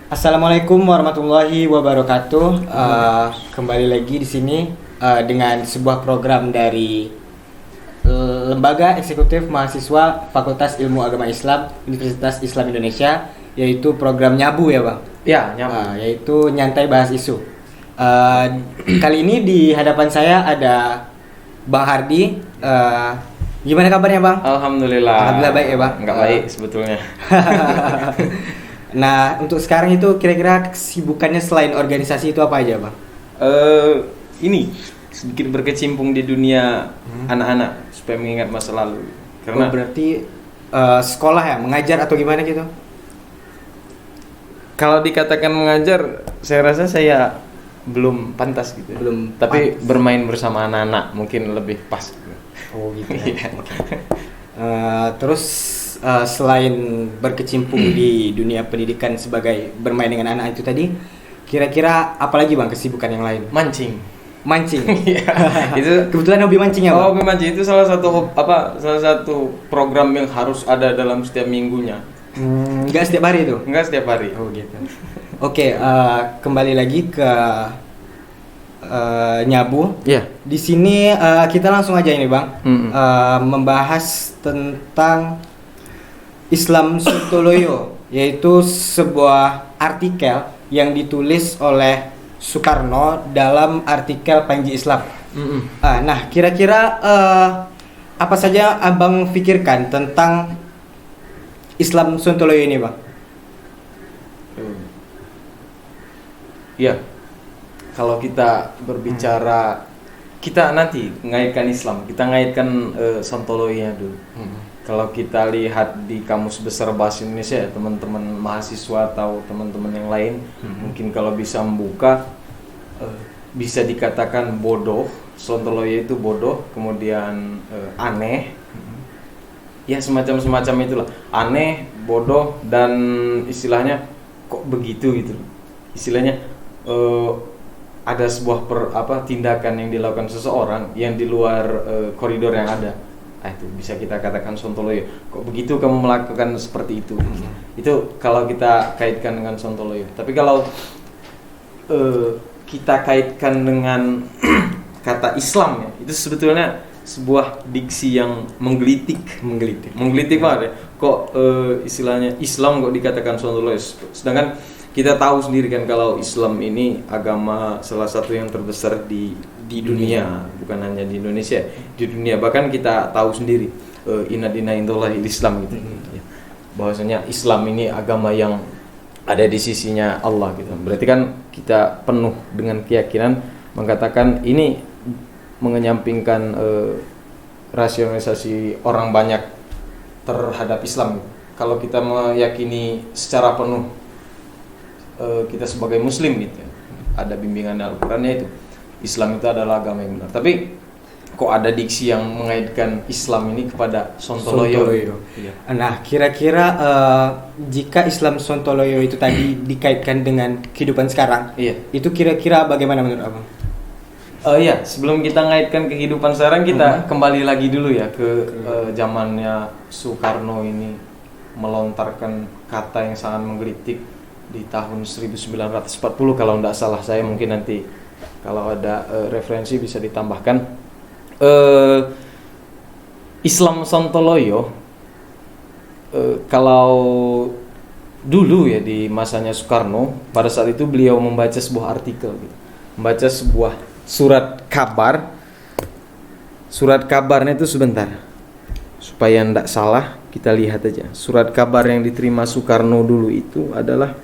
Assalamualaikum warahmatullahi wabarakatuh. Kembali lagi di sini dengan sebuah program dari Lembaga Eksekutif Mahasiswa Fakultas Ilmu Agama Islam Universitas Islam Indonesia, yaitu program Nyabu ya Bang? Ya, Nyabu. Yaitu Nyantai Bahas Isu. Kali ini di hadapan saya ada Bang Hardi. Gimana kabarnya Bang? Alhamdulillah. Alhamdulillah baik ya Bang? Enggak baik sebetulnya. Nah, untuk sekarang itu kira-kira kesibukannya selain organisasi itu apa aja Bang? Ini sedikit berkecimpung di dunia anak-anak supaya mengingat masa lalu. Karena berarti sekolah ya, mengajar atau gimana gitu? kalau dikatakan mengajar, saya rasa saya belum pantas gitu. Belum Tapi pantas. bermain bersama anak-anak mungkin lebih pas. Oh gitu Iya. ya. Terus selain berkecimpung di dunia pendidikan sebagai bermain dengan anak itu tadi, kira-kira apa lagi Bang kesibukan yang lain? Mancing. Mancing. Iya. Itu Kebetulan hobi mancing ya Bang? hobi mancing itu salah satu program yang harus ada dalam setiap minggunya. Enggak setiap hari itu? Enggak setiap hari. Oh gitu. Oke, kembali lagi ke Nyabu. Iya. Di sini kita langsung aja ini Bang, membahas tentang Islam Sontoloyo, yaitu sebuah artikel yang ditulis oleh Soekarno dalam artikel Panji Islam. Nah, kira-kira apa saja Abang pikirkan tentang Islam Sontoloyo ini Bang? Iya. Kalau kita berbicara, kita nanti ngaitkan Islam, kita ngaitkan Sontoloyo dulu. Kalau kita lihat di Kamus Besar Bahasa Indonesia, teman-teman mahasiswa atau teman-teman yang lain, mungkin kalau bisa membuka, bisa dikatakan bodoh. Sontoloyo itu bodoh, kemudian aneh, ya semacam itulah. Aneh, bodoh, dan istilahnya kok begitu gitu. Istilahnya ada sebuah tindakan yang dilakukan seseorang yang di luar koridor yang ada. Itu bisa kita katakan Sontoloyo. Kok begitu kamu melakukan seperti itu? Itu kalau kita kaitkan dengan Sontoloyo. Tapi kalau kita kaitkan dengan kata Islam ya, itu sebetulnya sebuah diksi yang menggelitik banget ya. Kok istilahnya Islam kok dikatakan Sontoloyo? Sedangkan kita tahu sendiri kan kalau Islam ini agama salah satu yang terbesar di dunia, bukan hanya di Indonesia, di dunia. Bahkan kita tahu sendiri inna dina indallahi Islam gitu. Bahwasanya Islam ini agama yang ada di sisinya Allah gitu. Berarti kan kita penuh dengan keyakinan mengatakan ini mengenyampingkan rasionalisasi orang banyak terhadap Islam gitu. Kalau kita meyakini secara penuh kita sebagai muslim gitu ya, ada bimbingan Al-Qur'annya itu Islam itu adalah agama yang benar. Tapi kok ada diksi yang mengaitkan Islam ini kepada Sontoloyo. Iya. Nah, kira-kira jika Islam Sontoloyo itu tadi dikaitkan dengan kehidupan sekarang, Iya. itu kira-kira bagaimana menurut Abang? Ya, sebelum kita ngaitkan kehidupan sekarang, kita kembali lagi dulu ya ke zamannya Soekarno ini melontarkan kata yang sangat menggelitik di tahun 1940 kalau tidak salah saya, mungkin nanti kalau ada referensi bisa ditambahkan. Islam Sontoloyo, kalau dulu ya di masanya Soekarno, pada saat itu beliau membaca sebuah artikel gitu, membaca sebuah surat kabar. Surat kabarnya itu sebentar supaya tidak salah, kita lihat aja. Surat kabar yang diterima Soekarno dulu itu adalah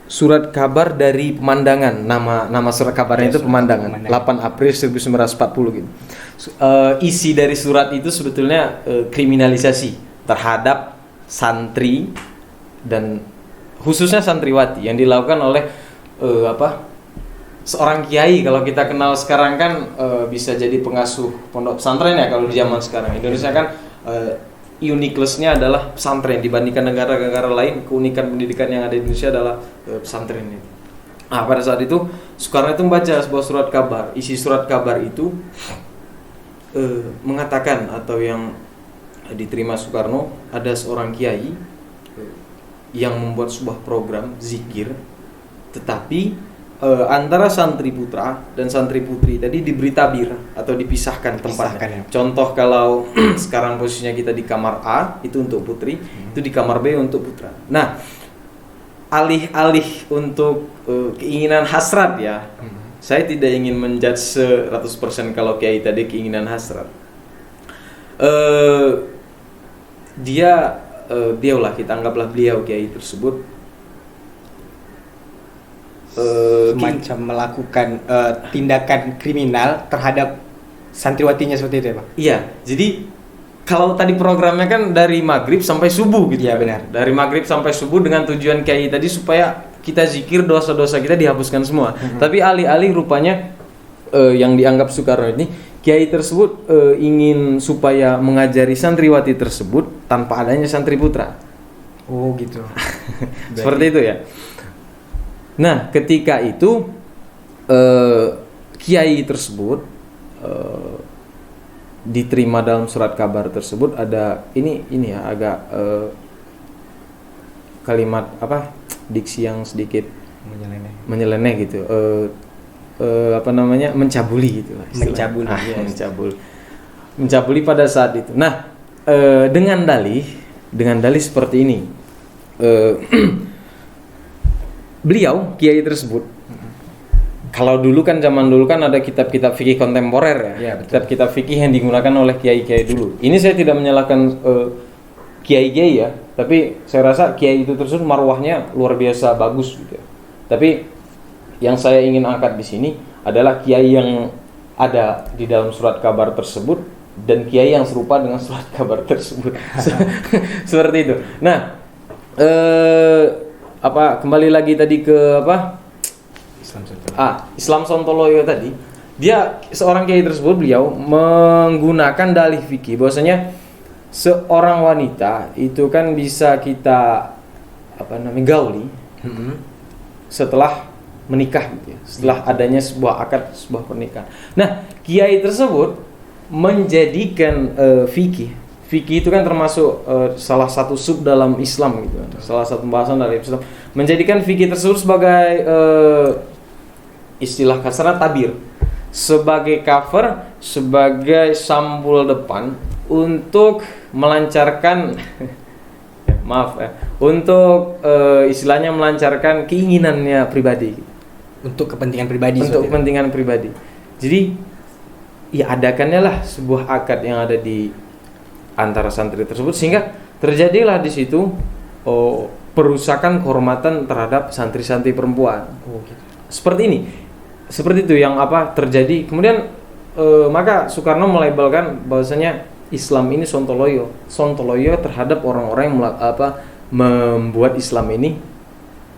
surat kabar dari Pemandangan. Nama surat kabarnya itu Pemandangan. 8 April 1940 gitu. Isi dari surat itu sebetulnya kriminalisasi terhadap santri dan khususnya santriwati yang dilakukan oleh seorang kiai. Kalau kita kenal sekarang kan bisa jadi pengasuh pondok pesantren ya kalau di zaman sekarang. Indonesia kan uniqueness-nya adalah pesantren dibandingkan negara-negara lain. Keunikan pendidikan yang ada di Indonesia adalah pesantren itu. Nah, pada saat itu Soekarno itu membaca sebuah surat kabar. Isi surat kabar itu mengatakan atau yang diterima Soekarno, ada seorang kiai yang membuat sebuah program zikir, tetapi antara santri putra dan santri putri tadi diberi tabir atau dipisahkan tempatnya. Ya. Contoh kalau sekarang posisinya kita di kamar A itu untuk putri, itu di kamar B untuk putra. Nah, alih-alih untuk keinginan hasrat ya, saya tidak ingin menjudge 100% kalau kiai tadi keinginan hasrat. Dialah, kita anggaplah beliau kiai tersebut semacam melakukan tindakan kriminal terhadap santriwatinya seperti itu ya Pak? Iya, jadi kalau tadi programnya kan dari maghrib sampai subuh gitu. Ya benar. Dari maghrib sampai subuh dengan tujuan kiai tadi supaya kita zikir, dosa-dosa kita dihapuskan semua. Tapi alih-alih rupanya yang dianggap Soekarno ini, kiai tersebut ingin supaya mengajari santriwati tersebut tanpa adanya santri putra. Oh gitu. Seperti itu ya. Nah, ketika itu kiai tersebut diterima dalam surat kabar tersebut ada ini ya agak kalimat apa diksi yang sedikit menyeleneh gitu, mencabuli gitu lah Mencabuli, ya, mencabuli pada saat itu. Nah, dengan dalih seperti ini. Beliau kiai tersebut, kalau dulu kan zaman dulu kan ada kitab-kitab fikih kontemporer ya, kitab-kitab fikih yang digunakan oleh kiai-kiai dulu. Ini saya tidak menyalahkan kiai-kiai ya, tapi saya rasa kiai itu tersebut marwahnya luar biasa bagus gitu. Tapi yang saya ingin angkat di sini adalah kiai yang ada di dalam surat kabar tersebut dan kiai yang serupa dengan surat kabar tersebut. Seperti itu. Nah, kembali lagi tadi ke Islam Sontoloyo tadi, dia seorang kiai tersebut, beliau menggunakan dalih fikih bahwasanya seorang wanita itu kan bisa kita gauli setelah menikah gitu ya, setelah adanya sebuah akad, sebuah pernikahan. Nah, kiai tersebut menjadikan fikih itu kan termasuk salah satu sub dalam Islam gitu, salah satu pembahasan dari Islam, menjadikan fikih tersebut sebagai istilah kasarnya tabir, sebagai cover, sebagai sampul depan untuk melancarkan untuk istilahnya melancarkan keinginannya pribadi, untuk kepentingan pribadi, untuk kepentingan pribadi. Jadi ya adakannya lah sebuah akad yang ada di antara santri tersebut, sehingga terjadilah di situ perusakan kehormatan terhadap santri-santri perempuan. Gitu. Seperti itu yang terjadi. Kemudian maka Soekarno melabelkan bahwasanya Islam ini sontoloyo terhadap orang-orang yang membuat Islam ini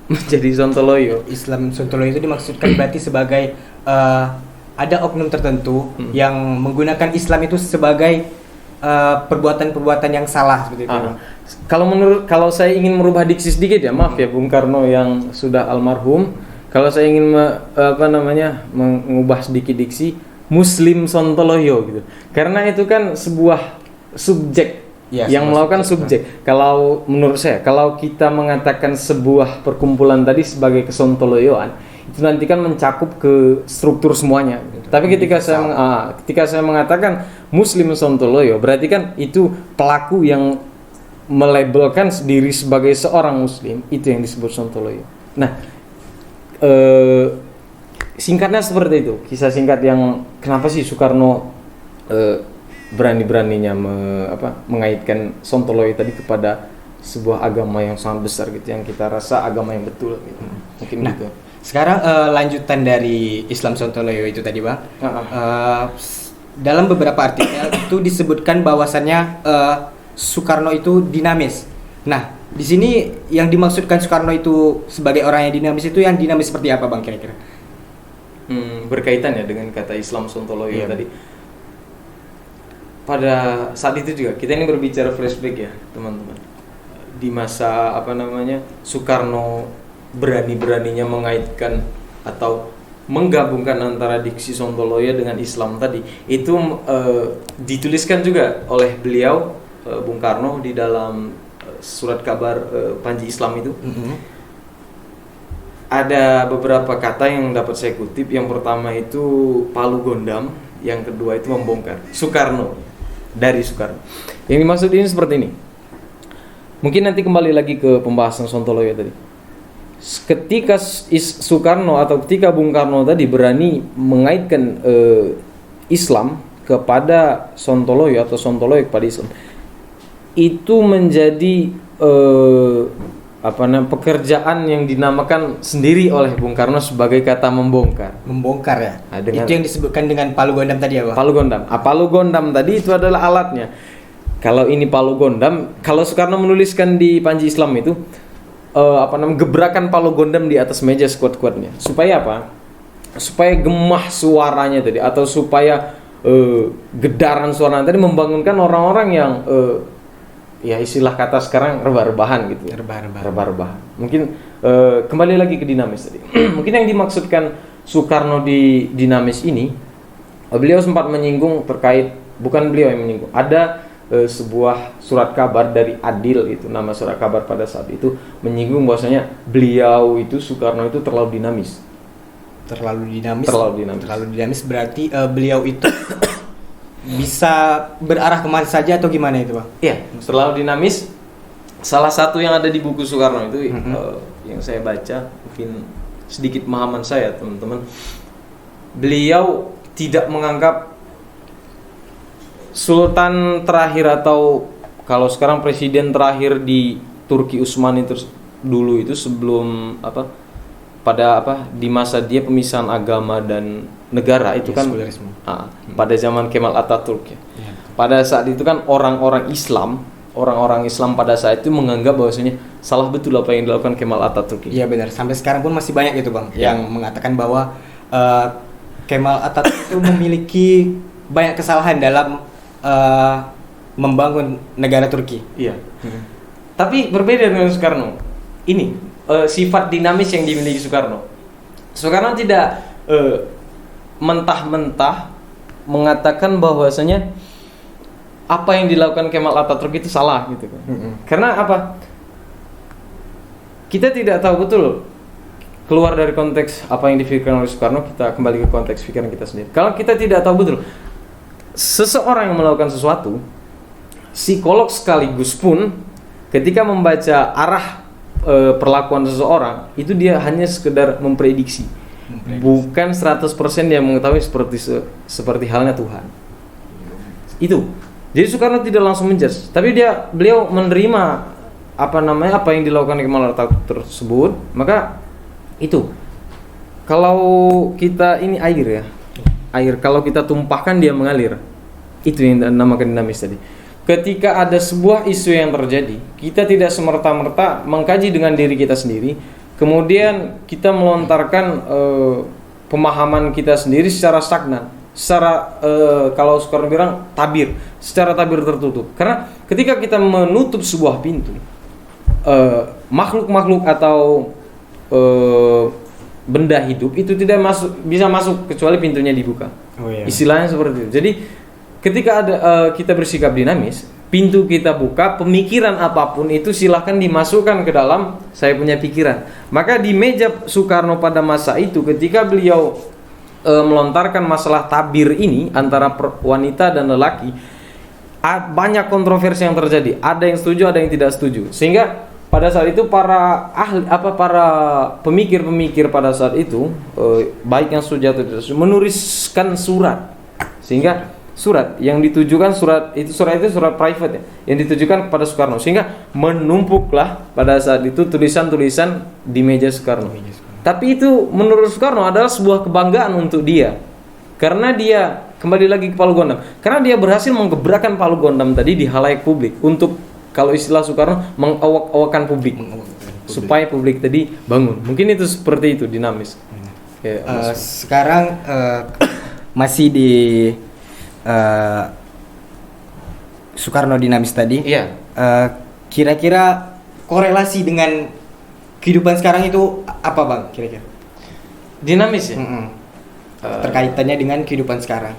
menjadi sontoloyo. Islam sontoloyo itu dimaksudkan berarti sebagai ada oknum tertentu yang menggunakan Islam itu sebagai perbuatan-perbuatan yang salah seperti itu. Kalau saya ingin merubah diksi sedikit ya, maaf ya Bung Karno yang sudah almarhum. Kalau saya ingin mengubah sedikit diksi, Muslim sontoloyo gitu. Karena itu kan sebuah subjek yang melakukan subjek. Kalau menurut saya, kalau kita mengatakan sebuah perkumpulan tadi sebagai kesontoloyoan, itu nanti kan mencakup ke struktur semuanya. Tapi ketika saya mengatakan Muslim sontoloyo, berarti kan itu pelaku yang melabelkan diri sebagai seorang Muslim, itu yang disebut sontoloyo. Nah, singkatnya seperti itu, kisah singkat yang kenapa sih Soekarno berani-beraninya mengaitkan sontoloyo tadi kepada sebuah agama yang sangat besar gitu, yang kita rasa agama yang betul gitu. Mungkin gitu. Sekarang lanjutan dari Islam sontoloyo itu tadi Bang. Dalam beberapa artikel itu disebutkan bahwasannya Soekarno itu dinamis. Nah, di sini yang dimaksudkan Soekarno itu sebagai orang yang dinamis itu yang dinamis seperti apa Bang kira-kira? Berkaitan ya dengan kata Islam sontoloyo tadi. Pada saat itu juga kita ini berbicara flashback ya teman-teman. Di masa Soekarno berani-beraninya mengaitkan atau menggabungkan antara diksi sontoloyo dengan Islam tadi, itu dituliskan juga oleh beliau Bung Karno di dalam surat kabar Panji Islam itu. Ada beberapa kata yang dapat saya kutip. Yang pertama itu Palu Gondam, yang kedua itu membongkar. Soekarno, dari Soekarno. Yang dimaksud ini seperti ini. Mungkin nanti kembali lagi ke pembahasan Sontoloyo tadi. Ketika Soekarno atau ketika Bung Karno tadi berani mengaitkan Islam kepada Sontoloyo atau Sontoloyo kepada Islam, itu menjadi pekerjaan yang dinamakan sendiri oleh Bung Karno sebagai kata membongkar. Membongkar ya. Nah, itu yang disebutkan dengan Palu Gondam tadi ya, Pak? Palu Gondam. Palu Gondam tadi itu adalah alatnya. Kalau ini Palu Gondam, kalau Soekarno menuliskan di Panji Islam itu gebrakan Palu Gondam di atas meja sekuat-kuatnya. Supaya apa? Supaya gemah suaranya tadi, atau supaya gedaran suara tadi membangunkan orang-orang yang ya istilah kata sekarang rebah-rebahan gitu. Rebah-rebahan. Mungkin kembali lagi ke dinamis tadi. Mungkin yang dimaksudkan Soekarno di dinamis ini, beliau sempat menyinggung terkait, bukan beliau yang menyinggung, ada sebuah surat kabar dari Adil, itu nama surat kabar pada saat itu, menyinggung bahwasanya beliau itu, Soekarno itu terlalu dinamis. Terlalu dinamis berarti beliau itu bisa berarah kemana saja atau gimana itu, Bang? Iya, terlalu dinamis. Salah satu yang ada di buku Soekarno itu yang saya baca, mungkin sedikit pemahaman saya, teman-teman. Beliau tidak menganggap Sultan terakhir, atau kalau sekarang presiden terakhir di Turki, Utsmani itu dulu itu, sebelum di masa dia pemisahan agama dan negara itu kan pada zaman Kemal Atatürk ya. Pada saat itu kan orang-orang Islam pada saat itu menganggap bahwasanya salah betul apa yang dilakukan Kemal Atatürk. Iya benar, sampai sekarang pun masih banyak gitu, Bang, yang mengatakan bahwa Kemal Atatürk itu memiliki banyak kesalahan dalam membangun negara Turki. Iya. Tapi berbeda dengan Soekarno. Ini sifat dinamis yang dimiliki Soekarno. Soekarno tidak mentah-mentah mengatakan bahwasanya apa yang dilakukan Kemal Atatürk itu salah gitu kan. Karena apa? Kita tidak tahu betul, keluar dari konteks apa yang dipikirkan oleh Soekarno, kita kembali ke konteks pikiran kita sendiri. Kalau kita tidak tahu betul seseorang yang melakukan sesuatu, psikolog sekaligus pun ketika membaca arah perlakuan seseorang itu dia hanya sekedar memprediksi. Bukan 100% dia mengetahui seperti halnya Tuhan. Itu. Jadi Soekarno tidak langsung menjudge, tapi beliau menerima apa yang dilakukan Kemal Atatürk tersebut. Maka itu. Kalau kita ini air ya. Air kalau kita tumpahkan dia mengalir. Itu yang dinamakan dinamis tadi. Ketika ada sebuah isu yang terjadi, kita tidak semerta-merta mengkaji dengan diri kita sendiri, kemudian kita melontarkan pemahaman kita sendiri secara stagnan, secara kalau Soekarno bilang secara tabir tertutup. Karena ketika kita menutup sebuah pintu, makhluk-makhluk atau benda hidup itu tidak bisa masuk kecuali pintunya dibuka. Istilahnya seperti itu. Jadi ketika kita bersikap dinamis, pintu kita buka, pemikiran apapun itu silahkan dimasukkan ke dalam saya punya pikiran. Maka di meja Soekarno pada masa itu, ketika beliau melontarkan masalah tabir ini antara wanita dan lelaki, banyak kontroversi yang terjadi. Ada yang setuju, ada yang tidak setuju. Sehingga pada saat itu para pemikir-pemikir pada saat itu, baik yang setuju atau tidak setuju, menuliskan surat. Sehingga surat yang ditujukan surat itu private ya, yang ditujukan kepada Soekarno, sehingga menumpuklah pada saat itu tulisan-tulisan di meja Soekarno. Tapi itu menurut Soekarno adalah sebuah kebanggaan untuk dia, karena dia kembali lagi ke Palu Gondam, karena dia berhasil menggebrakan Palu Gondam tadi di halayak publik untuk, kalau istilah Soekarno, mengawak-awakan publik, supaya publik tadi bangun. Mungkin itu seperti itu dinamis. Sekarang masih di Soekarno dinamis tadi. Iya. Kira-kira korelasi dengan kehidupan sekarang itu apa, Bang? Kira-kira dinamis ya. Terkaitannya dengan kehidupan sekarang.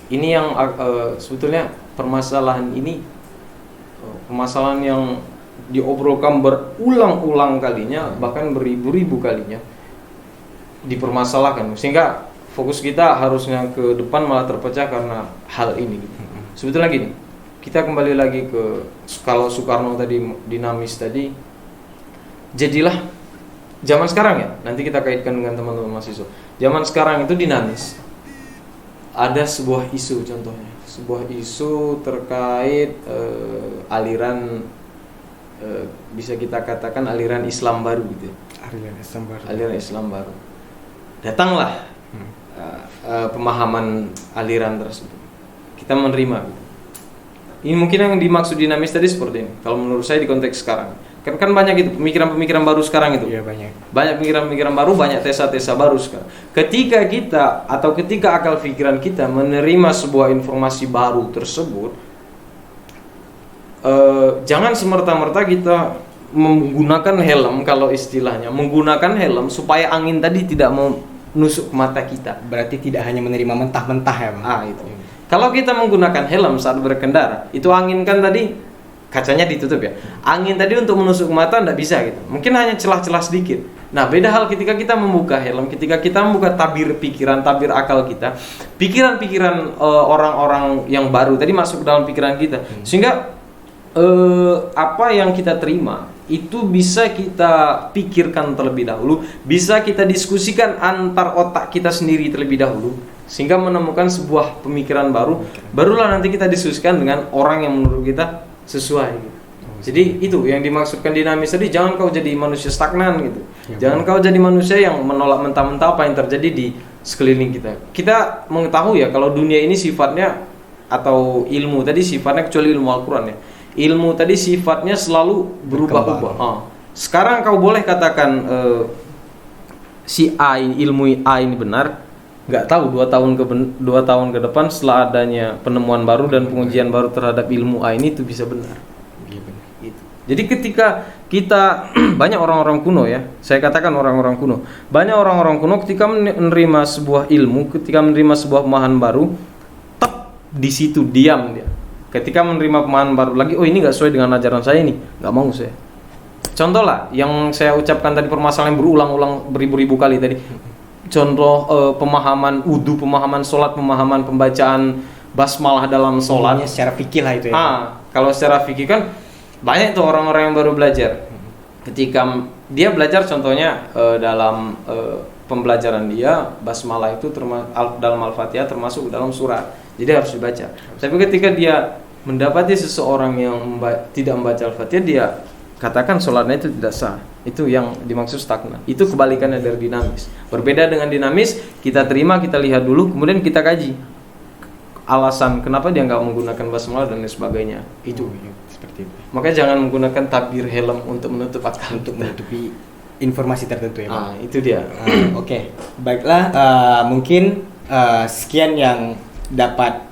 Ini yang sebetulnya permasalahan ini permasalahan yang diobrolkan berulang-ulang kalinya, bahkan beribu-ribu kalinya dipermasalahkan, sehingga fokus kita harusnya ke depan malah terpecah karena hal ini. Sebetulnya gini, kita kembali lagi ke kalau Soekarno tadi dinamis tadi, jadilah zaman sekarang ya. Nanti kita kaitkan dengan teman-teman mahasiswa. Zaman sekarang itu dinamis. Ada sebuah isu, contohnya sebuah isu terkait aliran bisa kita katakan aliran Islam baru gitu. Aliran Islam baru. Datanglah pemahaman aliran tersebut. Kita menerima gitu. Ini mungkin yang dimaksud dinamis tadi seperti ini. Kalau menurut saya di konteks sekarang, kan banyak itu pemikiran-pemikiran baru sekarang itu. Iya, banyak Pemikiran-pemikiran baru, banyak tesa-tesa baru sekarang. Ketika kita atau ketika akal pikiran kita menerima sebuah informasi baru tersebut, jangan semerta-merta kita menggunakan helm, kalau istilahnya menggunakan helm supaya angin tadi tidak menusuk mata kita. Berarti tidak hanya menerima mentah-mentah ya, Bang? Itu. Kalau kita menggunakan helm saat berkendara, itu angin kan tadi kacanya ditutup ya. Angin tadi untuk menusuk mata tidak bisa gitu. Mungkin hanya celah-celah sedikit. Nah, beda hal ketika kita membuka helm, ketika kita membuka tabir pikiran, tabir akal kita, pikiran-pikiran orang-orang yang baru tadi masuk ke dalam pikiran kita, sehingga apa yang kita terima itu bisa kita pikirkan terlebih dahulu, bisa kita diskusikan antar otak kita sendiri terlebih dahulu, sehingga menemukan sebuah pemikiran baru, barulah nanti kita diskusikan dengan orang yang menurut kita sesuai gitu. Jadi itu yang dimaksudkan dinamis tadi. Jangan kau jadi manusia stagnan gitu. Jangan kau jadi manusia yang menolak mentah-mentah apa yang terjadi di sekeliling kita. Kita mengetahui ya kalau dunia ini sifatnya, atau ilmu tadi sifatnya, kecuali ilmu Al-Quran ya, ilmu tadi sifatnya selalu berubah-ubah. Sekarang kau boleh katakan si A ini, ilmu A ini benar, nggak tahu 2 tahun ke depan setelah adanya penemuan baru dan pengujian baru terhadap ilmu A ini itu bisa benar. Gitu. Jadi ketika kita banyak orang-orang kuno ya, saya katakan orang-orang kuno, banyak orang-orang kuno ketika menerima sebuah ilmu, ketika menerima sebuah pemahaman baru, di situ diam dia. Ketika menerima pemahaman baru lagi, oh ini nggak sesuai dengan ajaran saya, ini nggak mau saya. Contoh lah yang saya ucapkan tadi, permasalahan yang berulang-ulang beribu-ribu kali tadi. Contoh pemahaman wudu, pemahaman sholat, pemahaman pembacaan basmalah dalam sholat. Secara fikih lah itu ya. Kalau secara fikih kan banyak tuh orang-orang yang baru belajar. Ketika dia belajar, contohnya dalam pembelajaran dia, basmalah itu dalam Al-Fatihah termasuk dalam surat. Jadi harus dibaca. Tapi ketika dia mendapati seseorang yang tidak membaca Al-Fatihah, dia katakan sholatnya itu tidak sah. Itu yang dimaksud stagnan. Itu kebalikannya dari dinamis. Berbeda dengan dinamis, kita terima, kita lihat dulu, kemudian kita kaji alasan kenapa dia nggak menggunakan basmalah dan lain sebagainya. Itu seperti itu. Makanya jangan menggunakan tabir helm untuk menutup akal, untuk menutupi informasi tertentu ya, Bang. Itu dia. Oke. Baiklah, mungkin sekian yang dapat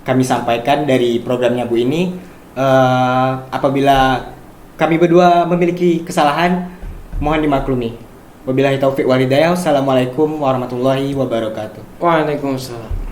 kami sampaikan dari programnya Bu ini. Apabila kami berdua memiliki kesalahan, mohon dimaklumi. Wabillahi taufiq wal hidayah. Wassalamualaikum warahmatullahi wabarakatuh. Waalaikumsalam.